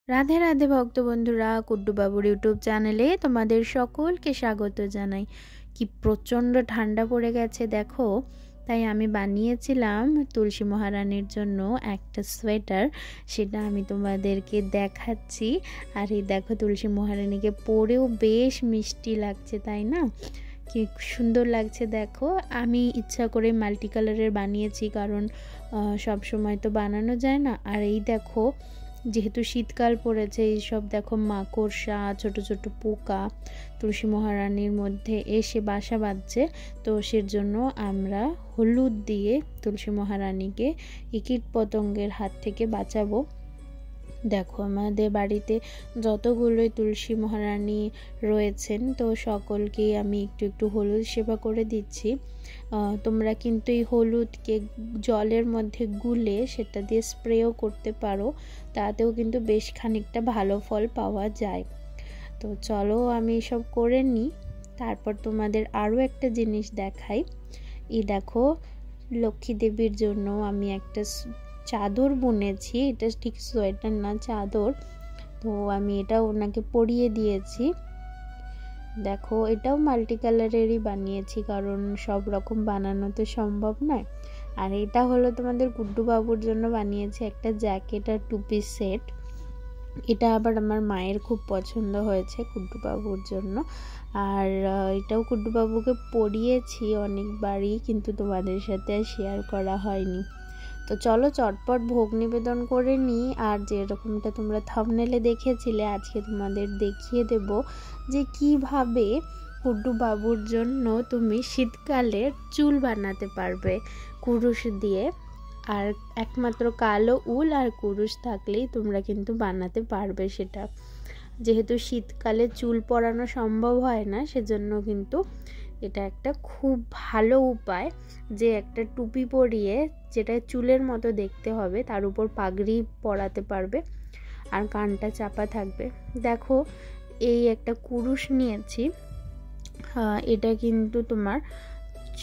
রাধে রাধে ভক্ত বন্ধুরা, কুড্ডু বাবুর ইউটিউব চ্যানেলে তোমাদের সকলকে স্বাগত জানাই। কি প্রচণ্ড ঠান্ডা পড়ে গেছে দেখো, তাই আমি বানিয়েছিলাম তুলসী মহারানীর জন্য একটা সোয়েটার। সেটা আমি তোমাদেরকে দেখাচ্ছি। আর এই দেখো, তুলসী মহারানীকে পরেও বেশ মিষ্টি লাগছে, তাই না? কি সুন্দর লাগছে দেখো। আমি ইচ্ছা করে মাল্টি কালারের বানিয়েছি, কারণ সব সময় তো বানানো যায় না। আর এই দেখো, যেহেতু শীতকাল পড়েছে, এইসব দেখো মাকড়সা, ছোট ছোট পোকা তুলসী মহারানীর মধ্যে এসে বাসা বাঁধছে। তো সেজন্য আমরা হলুদ দিয়ে তুলসী মহারানীকে এই কীট পতঙ্গের হাত থেকে বাঁচাবো। দেখো, আমাদের বাড়িতে যতগুলোই তুলসী মহারানী রয়েছেন, তো সকলকেই আমি একটু একটু হলুদ সেবা করে দিচ্ছি। তোমরা কিন্তু এই হলুদকে জলের মধ্যে গুলে সেটা দিয়ে স্প্রেও করতে পারো, তাতেও কিন্তু বেশ খানিকটা ভালো ফল পাওয়া যায়। তো চলো আমি সব করে নিই, তারপর তোমাদের আরও একটা জিনিস দেখাই। এই দেখো, লক্ষ্মী দেবীর জন্য আমি একটা চাদর বুনেছি। এটা ঠিক সোয়েটার না, চাদর। তো আমি এটা ওনাকে পরিয়ে দিয়েছি। দেখো, এটাও মাল্টি কালারেরই বানিয়েছি, কারণ সব রকম বানানো তো সম্ভব নয়। আর এটা হলো তোমাদের গুড্ডু বাবুর জন্য বানিয়েছি একটা জ্যাকেট আর টুপি সেট। এটা আবার আমার মায়ের খুব পছন্দ হয়েছে গুড্ডু বাবুর জন্য। আর এটাও গুড্ডু বাবুকে পরিয়েছি অনেকবারই, কিন্তু তোমাদের সাথে আর শেয়ার করা হয়নি। তো চলো চটপট ভোগ নিবেদন করে নিই। আর যেরকমটা তোমরা থাম্বনেলে দেখেছিলে, আজকে তোমাদের দেখিয়ে দেব যে কিভাবে গুড্ডু বাবুর জন্য তুমি শীতকালে চুল বানাতে পারবে কুরুশ দিয়ে। আর একমাত্র কালো উল আর কুরুশ থাকলেই তোমরা কিন্তু বানাতে পারবে সেটা। যেহেতু শীতকালে চুল পরানো সম্ভব হয় না, সেজন্য কিন্তু এটা একটা খুব ভালো উপায়, যে একটা টুপি পরিয়ে, যেটা চুলের মতো দেখতে হবে, তার উপর পাগড়ি পরাতে পারবে আর কানটা চাপা থাকবে। দেখো, এই একটা কুরুশ নিয়েছি। এটা কিন্তু তোমার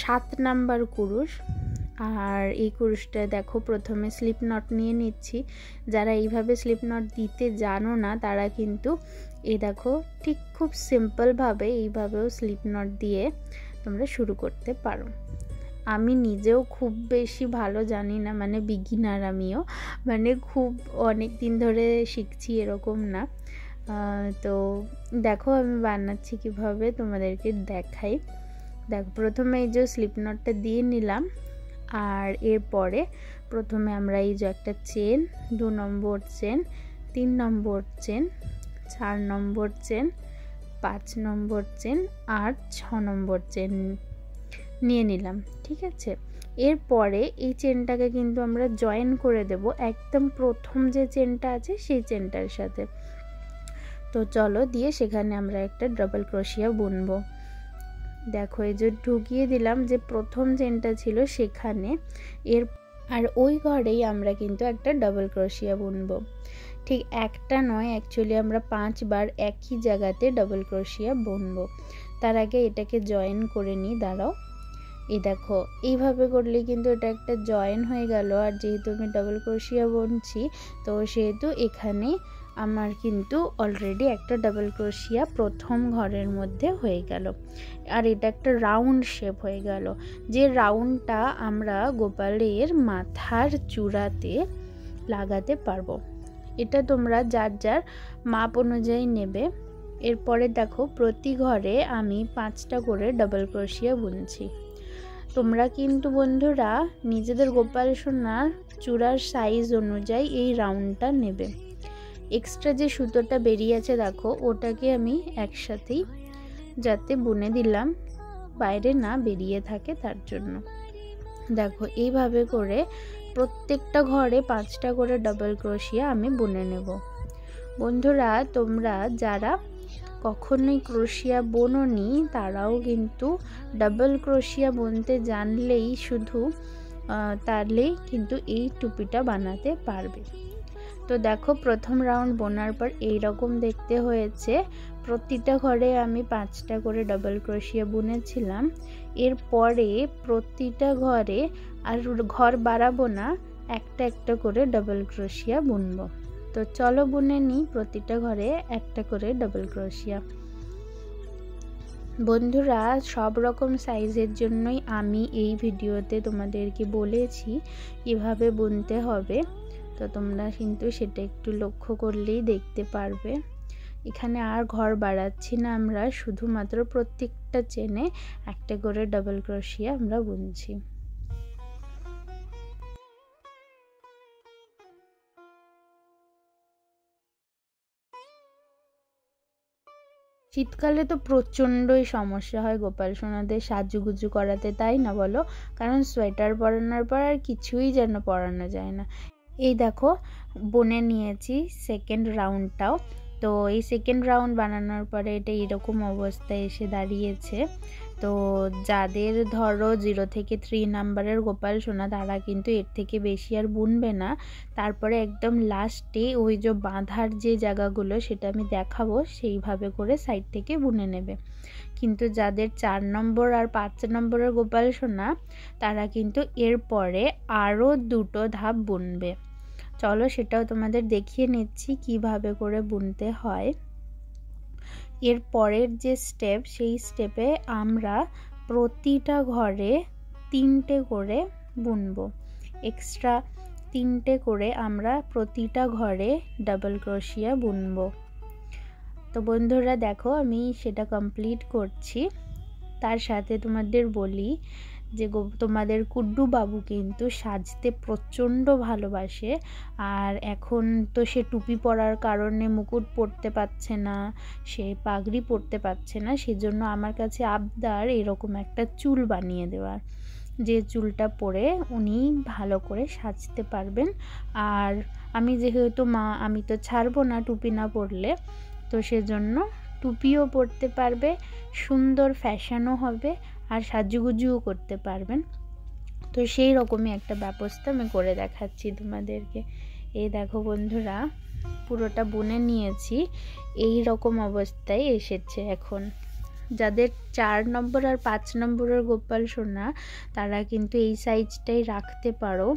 7 নাম্বার কুরুশ। আর এই কুরুশটা দেখো, প্রথমে স্লিপ নট নিয়ে নিচ্ছি। যারা এইভাবে স্লিপ নট দিতে জানো না, তারা কিন্তু এই দেখো ঠিক খুব সিম্পলভাবে এইভাবেও স্লিপ নট দিয়ে তোমরা শুরু করতে পারো। আমি নিজেও খুব বেশি ভালো জানি না, মানে বিগিনার আমিও, মানে খুব অনেক দিন ধরে শিখছি এরকম না। তো দেখো আমি বানাচ্ছি কিভাবে, তোমাদেরকে দেখাই। দেখো, প্রথমে এই যে স্লিপ নটটা দিয়ে নিলাম। আর এরপরে প্রথমে আমরা এই যে একটা চেন, 2 নম্বর চেন, 3 নম্বর চেন, 4 নম্বর চেন, 5 নম্বর চেন আর 6 নম্বর চেন নিয়ে নিলাম। ঠিক আছে, এরপরে এই চেনটাকে কিন্তু আমরা জয়েন করে দেব একদম প্রথম যে চেনটা আছে সেই চেনটার সাথে। তো চলো দিয়ে সেখানে আমরা একটা ডাবল ক্রোশিয়া বুনবো। দেখো, এই যে ঢুকিয়ে দিলাম যে প্রথম চেনটা ছিল সেখানে, আর ওই ঘরেই আমরা কিন্তু একটা ডাবল ক্রোশিয়া বুনবো। ঠিক একটা নয়, অ্যাকচুয়ালি আমরা 5 বার একই জায়গাতে ডাবল ক্রোশিয়া বুনবো। তার আগে এটাকে জয়েন করে নিই, দাঁড়াও। এই দেখো, এইভাবে করলে কিন্তু এটা একটা জয়েন হয়ে গেল। আর যেহেতু আমি ডাবল ক্রোশিয়া বুনছি, তো সেহেতু এখানে আমার কিন্তু অলরেডি একটা ডাবল ক্রোশিয়া প্রথম ঘরের মধ্যে হয়ে গেল। আর এটা একটা রাউন্ড শেপ হয়ে গেল, যে রাউন্ডটা আমরা গোপালের মাথার চূড়াতে লাগাতে পারবো। এটা তোমরা যার যার মাপ অনুযায়ী নেবে। এরপরে দেখো, প্রতি ঘরে আমি 5টা করে ডাবল ক্রোশিয়া বুনছি। তোমরা কিন্তু বন্ধুরা নিজেদের গোপাল সোনার চূড়ার সাইজ অনুযায়ী এই রাউন্ডটা নেবে। এক্সট্রা যে সুতোটা বেরিয়ে আছে দেখো, ওটাকে আমি একসাথেই যাতে বুনে দিলাম, বাইরে না বেরিয়ে থাকে তার জন্য। দেখো, এইভাবে করে প্রত্যেকটা ঘরে 5টা করে ডাবল ক্রোশিয়া আমি বুনে নেব। বন্ধুরা, তোমরা যারা কখনোই ক্রোশিয়া বোনোনি, তারাও কিন্তু ডাবল ক্রোশিয়া বুনতে জানলেই তাহলেই কিন্তু এই টুপিটা বানাতে পারবে। তো দেখো, প্রথম রাউন্ড বোনার পর এইরকম দেখতে হয়েছে। প্রতিটা ঘরে আমি 5টা করে ডাবল ক্রোশিয়া বুনেছিলাম। এরপরে প্রতিটা ঘরে, আর ঘর বাড়াবো না, একটা একটা করে ডাবল ক্রোশিয়া বুনবো। তো চলো বুনে নিই প্রতিটা ঘরে একটা করে ডাবল ক্রোশিয়া। বন্ধুরা, সব রকম সাইজের জন্যই আমি এই ভিডিওতে তোমাদেরকে বলেছি কিভাবে বুনতে হবে, তো তোমরা কিন্তু সেটা একটু লক্ষ্য করলেই দেখতে পারবে। এখানে আর ঘর বাড়াচ্ছি না, আমরা শুধুমাত্র প্রত্যেকটা চেনে একটা করে ডাবল ক্রোশিয়া আমরা বুনছি। শীতকালে তো প্রচণ্ডই সমস্যা হয় গোপাল সোনাদের সাজুগুজু করাতে, তাই না বলো? কারণ সোয়েটার পরানোর পর আর কিছুই যেন পরানো যায় না। এই দেখো বুনে নিয়েছি সেকেন্ড রাউন্ডটাও। তো এই সেকেন্ড রাউন্ড বানানোর পরে এটা এরকম অবস্থায় এসে দাঁড়িয়েছে। তো যাদের ধরো 0 থেকে 3 নাম্বারের গোপাল সোনা তারা কিন্তু এর থেকে বেশি আর বুনবে না। তারপরে একদম লাস্টে ওই যে বাঁধার যে জায়গাগুলো সেটা আমি দেখাবো, সেইভাবে করে সাইড থেকে বুনে নেবে। কিন্তু যাদের 4 নম্বর আর 5 নম্বরের গোপাল সোনা তারা কিন্তু এরপরে আরও 2টো ধাপ বুনবে। চলো সেটাও তোমাদের দেখিয়ে নিচ্ছি কিভাবে করে বুনতে হয়। এর পরের যে স্টেপ, সেই স্টেপে আমরা প্রতিটা ঘরে 3টে করে বুনবো। এক্সট্রা 3টে করে আমরা প্রতিটা ঘরে ডাবল ক্রোশিয়া বুনবো। তো বন্ধুরা দেখো আমি সেটা কমপ্লিট করছি। তার সাথে তোমাদের বলি যে তোমাদের কুড্ডু বাবু কিন্তু সাজতে প্রচণ্ড ভালোবাসে। আর এখন তো সে টুপি পরার কারণে মুকুট পরতে পারছে না, সে পাগড়ি পরতে পারছে না, সেজন্য আমার কাছে আবদার এরকম একটা চুল বানিয়ে দেওয়ার, যে চুলটা পরে উনি ভালো করে সাজতে পারবেন। আর আমি যেহেতু মা, আমি তো ছাড়বো না টুপি না পরলে, তো সেজন্য টুপিও পরতে পারবে, সুন্দর ফ্যাশনও হবে, আর সাজুগুজুও করতে পারবেন। তো সেই রকমই একটা ব্যবস্থা আমি করে দেখাচ্ছি তোমাদেরকে। এই দেখো বন্ধুরা, পুরোটা বুনে নিয়েছি, এই রকম অবস্থায় এসেছে এখন। যাদের 4 নম্বর আর 5 নম্বরের গোপাল সোনা তারা কিন্তু এই সাইজটাই রাখতে পারো।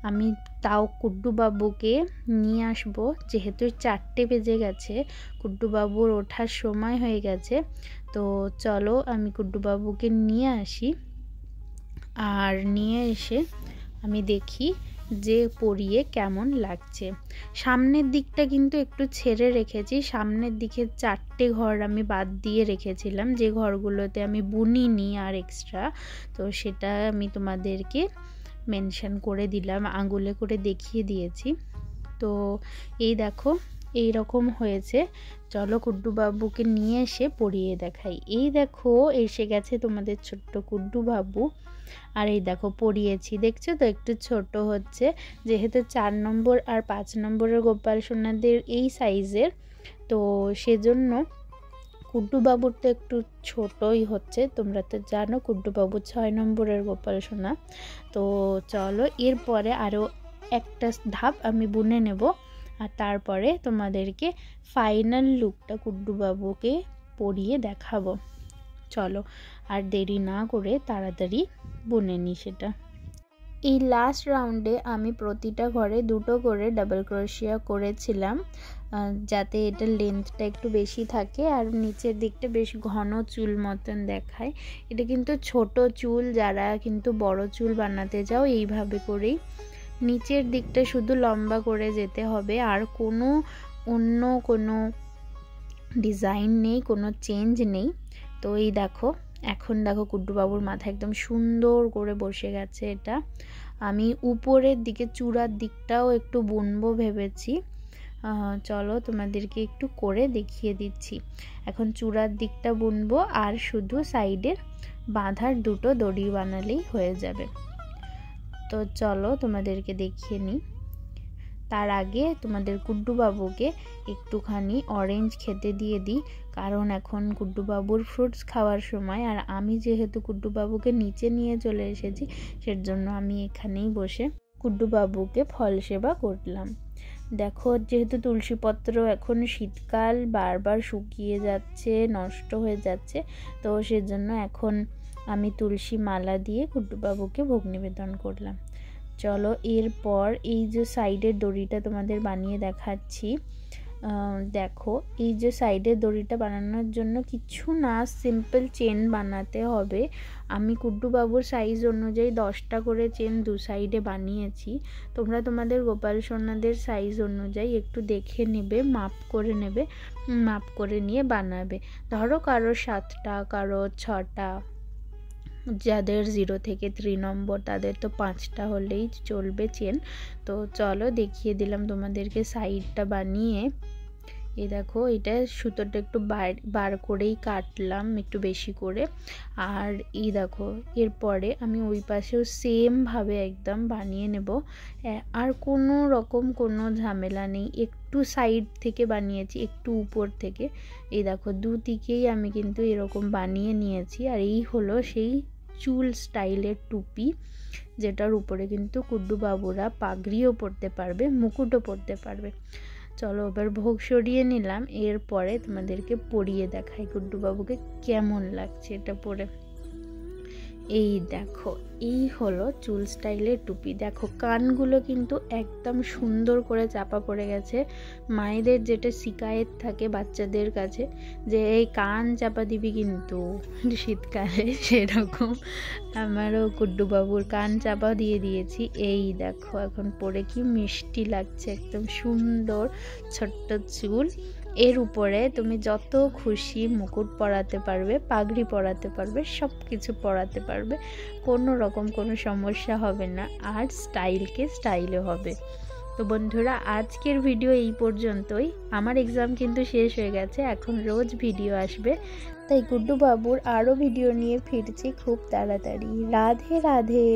আমি তাও কুড্ডু বাবুকে নিয়ে আসবো, যেহেতু 4টে বেজে গেছে, কুড্ডু বাবুর ওঠার সময় হয়ে গেছে। তো চলো আমি কুড্ডু বাবুকে নিয়ে আসি, আর নিয়ে এসে আমি দেখি যে পরিয়ে কেমন লাগছে। সামনের দিকটা কিন্তু একটু ছেড়ে রেখেছি, সামনের দিকে 4টে ঘর আমি বাদ দিয়ে রেখেছিলাম, যে ঘরগুলোতে আমি বুনিনি আর এক্সট্রা। তো সেটা আমি তোমাদেরকে মেনশন করে দিলাম, আঙুলে করে দেখিয়ে দিয়েছি। তো এই দেখো এই রকম হয়েছে। চলো কুড্ডু বাবুকে নিয়ে এসে পরিয়ে দেখাই। এই দেখো এসে গেছে তোমাদের ছোট্ট কুড্ডু বাবু, আর এই দেখো পরিয়েছি, দেখছো তো একটু ছোট হচ্ছে, যেহেতু 4 নম্বর আর 5 নম্বরের গোপাল সোনাদের এই সাইজের, তো সেজন্য কুড্ডু বাবুর তো একটু ছোটই হচ্ছে। তোমরা তো জানো কুড্ডু বাবু 6 নম্বরের গোপাল সোনা। তো চলো এরপরে আরও একটা ধাপ আমি বুনে নেব, আর তারপরে তোমাদেরকে ফাইনাল লুকটা কুড্ডু বাবুকে পরিয়ে দেখাবো। চলো আর দেরি না করে তাড়াতাড়ি বুনে নিই সেটা। এই লাস্ট রাউন্ডে আমি প্রতিটা ঘরে 2টো করে ডাবল ক্রোশিয়া করেছিলাম, যাতে এটা লেন্থটা একটু বেশি থাকে আর নিচের দিকটা বেশ ঘন চুল মতন দেখায়। এটা কিন্তু ছোট চুল, যারা কিন্তু বড় চুল বানাতে যাও এইভাবে করেই নিচের দিকটা শুধু লম্বা করে যেতে হবে, আর অন্য কোনো ডিজাইন নেই, কোনো চেঞ্জ নেই। তো এই দেখো এখন দেখো কুড্ডু বাবুর মাথা একদম সুন্দর করে বসে গেছে। এটা আমি উপরের দিকে চূড়ার দিকটাও একটু বুনবো ভেবেছি, চলো তোমাদেরকে একটু করে দেখিয়ে দিচ্ছি। এখন চূড়ার দিকটা বুনবো, আর শুধু সাইডের বাঁধার 2টো দড়ি বানালেই হয়ে যাবে। তো চলো তোমাদেরকে দেখিয়ে নিই। তার আগে তোমাদের কুড্ডু বাবুকে একটুখানি অরেঞ্জ খেতে দিয়ে দিই, কারণ এখন কুড্ডু বাবুর ফ্রুটস খাওয়ার সময়, আর আমি যেহেতু কুড্ডু বাবুকে নিচে নিয়ে চলে এসেছি সেজন্য আমি এখানেই বসে কুড্ডু বাবুকে ফল সেবা করলাম। দেখো যেহেতু তুলসী পত্র এখন শীতকাল বারবার শুকিয়ে যাচ্ছে, নষ্ট হয়ে যাচ্ছে, তো সেজন্য এখন আমি তুলসী মালা দিয়ে কুড্ডু বাবুকে ভোগ নিবেদন করলাম। চলো এরপর এই যে সাইডের দড়িটা তোমাদের বানিয়ে দেখাচ্ছি। দেখো এই যে সাইডের দড়িটা বানানোর জন্য কিছু না, সিম্পল চেন বানাতে হবে। আমি কুড্ডু বাবুর সাইজ অনুযায়ী 10টা করে চেন দু সাইডে বানিয়েছি। তোমরা তোমাদের গোপাল সোনাদের সাইজ অনুযায়ী একটু দেখে নেবে, মাপ করে নেবে, মাপ করে নিয়ে বানাবে। ধরো কারো 7টা, কারো 6টা, যাদের 0 থেকে 3 নম্বর তাদের তো 5টা হলেই চলবে চেন। তো চলো দেখিয়ে দিলাম তোমাদেরকে সাইডটা বানিয়ে। এই দেখো এটা সুতোটা একটু বার করেই কাটলাম একটু বেশি করে। আর এই দেখো এরপরে আমি ওই পাশেও সেমভাবে একদম বানিয়ে নেব। আর কোনো রকম কোনো ঝামেলা নেই, একটু সাইড থেকে বানিয়েছি, একটু উপর থেকে। এই দেখো দুদিকেই আমি কিন্তু এরকম বানিয়ে নিয়েছি। আর এই হলো সেই চুল স্টাইলের টুপি, যেটার উপরে কিন্তু কুড্ডু বাবুরা পাগড়িও পরতে পারবে, মুকুটও পরতে পারবে। চলো এবার ভোগ সরিয়ে নিলাম, এরপরে তোমাদেরকে পরিয়ে দেখাই কুড্ডু বাবুকে কেমন লাগছে এটা পরে। এই দেখো এই হলো চুল স্টাইলের টুপি। দেখো কানগুলো কিন্তু একদম সুন্দর করে চাপা পড়ে গেছে। মায়েদের যেটা শিকায়ত থাকে বাচ্চাদের কাছে যে এই কান চাপা দিবি কিন্তু শীতকালে, সেরকম আমারও কুড্ডু বাবুর কান চাপা দিয়ে দিয়েছি। এই দেখো এখন পরে কি মিষ্টি লাগছে, একদম সুন্দর ছোট্ট চুল। এর উপরে তুমি যত খুশি মুকুট পরাতে পারবে, পাগড়ি পরাতে পারবে, সব কিছু পরাতে পারবে, কোনো রকম কোনো সমস্যা হবে না। আর স্টাইলকে স্টাইলও হবে। তো বন্ধুরা আজকের ভিডিও এই পর্যন্তই। আমার এক্সাম কিন্তু শেষ হয়ে গেছে, এখন রোজ ভিডিও আসবে, তাই কুড্ডু বাবুর আরও ভিডিও নিয়ে ফিরছি খুব তাড়াতাড়ি। রাধে রাধে।